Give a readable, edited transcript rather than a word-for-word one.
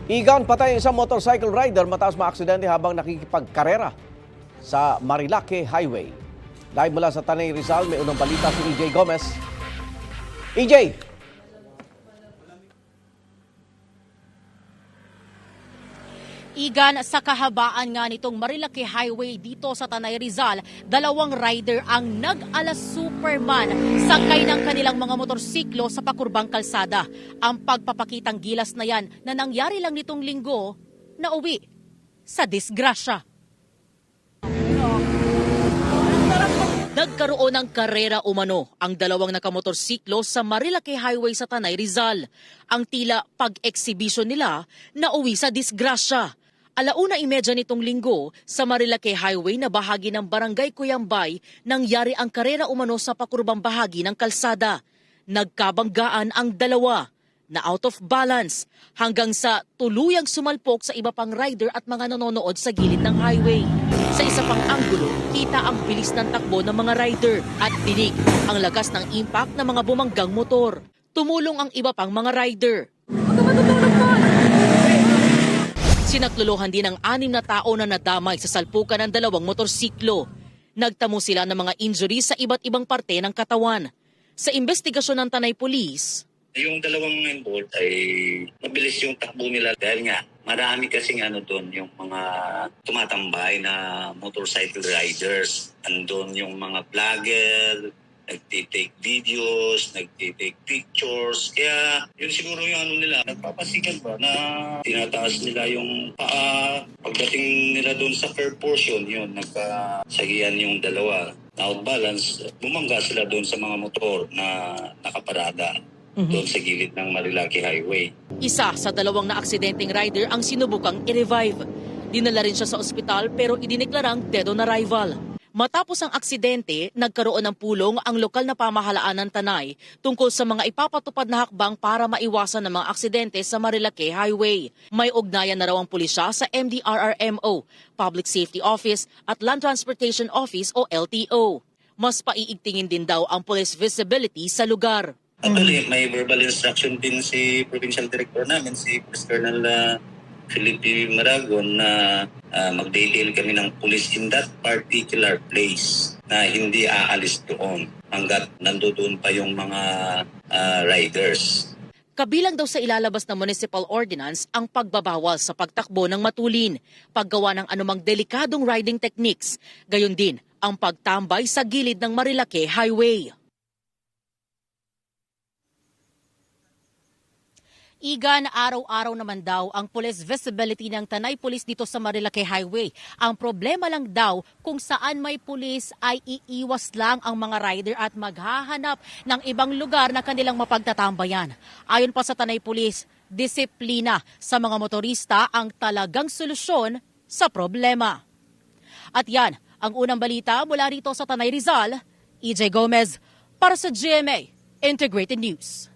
Igan patay ang isang motorcycle rider matapos maaksidente habang nakikipagkarera sa Marilake Highway. Live mula sa Tanay Rizal, may unang balita si EJ Gomez. EJ! Igan, sa kahabaan nga nitong Marilake Highway dito sa Tanay Rizal, dalawang rider ang nag-alas Superman sakay ng kanilang mga motorsiklo sa pakurbang kalsada. Ang pagpapakitang gilas na yan na nangyari lang nitong linggo, nauwi sa disgrasya. Nagkaroon ng karera umano ang dalawang nakamotorsiklo sa Marilake Highway sa Tanay Rizal. Ang tila pag-exhibition nila nauwi sa disgrasya. 1:30 nitong linggo sa Marilake Highway na bahagi ng Barangay Cuyambay nangyari ang karera umano sa pakurbang bahagi ng kalsada. Nagkabanggaan ang dalawa na out of balance hanggang sa tuluyang sumalpok sa iba pang rider at mga nanonood sa gilid ng highway. Sa isa pang anggulo, kita ang bilis ng takbo ng mga rider at dinig ang lakas ng impact ng mga bumanggang motor. Tumulong ang iba pang mga rider. Sinakluluhan din ang 6 na tao na nadamay sa salpukan ng dalawang motorsiklo. Nagtamo sila ng mga injuries sa iba't ibang parte ng katawan. Sa investigasyon ng Tanay Police, yung dalawang involved ay mabilis yung takbo nila dahil nga marami kasing doon yung mga tumatambay na motorcycle riders. Andun yung mga vlogger, nagtitake videos, nagtitake pictures. Kaya yun siguro yung nila, nagpapasikan ba na tinataas nila yung paa. Pagdating nila doon sa fair portion, yun, nagkasagian yung dalawa. Out balance, bumangga sila doon sa mga motor na nakaparada doon sa gilid ng Marilake Highway. isa sa dalawang na-aksidenteng rider ang sinubukang i-revive. Dinala rin siya sa ospital pero idineklarang dead on arrival. Matapos ang aksidente, nagkaroon ng pulong ang lokal na pamahalaan ng Tanay tungkol sa mga ipapatupad na hakbang para maiwasan ng mga aksidente sa Marilake Highway. May ugnayan na raw ang pulisya sa MDRRMO, Public Safety Office at Land Transportation Office o LTO. Mas paiigtingin din daw ang police visibility sa lugar. Actually, may verbal instruction din si Provincial Director namin, si Police Colonel Felipe Maragon na mag-detail kami ng police in that particular place na hindi aalis doon hanggat nandoon pa yung mga riders. Kabilang daw sa ilalabas na municipal ordinance ang pagbabawal sa pagtakbo ng matulin, paggawa ng anumang delikadong riding techniques, gayon din ang pagtambay sa gilid ng Marilake Highway. Igan, araw-araw naman daw ang police visibility ng Tanay Police dito sa Marilake Highway. Ang problema lang daw kung saan may pulis ay iiwas lang ang mga rider at maghahanap ng ibang lugar na kanilang mapagtatambayan. Ayon pa sa Tanay Police, disiplina sa mga motorista ang talagang solusyon sa problema. At yan, ang unang balita mula rito sa Tanay Rizal, EJ Gomez para sa GMA Integrated News.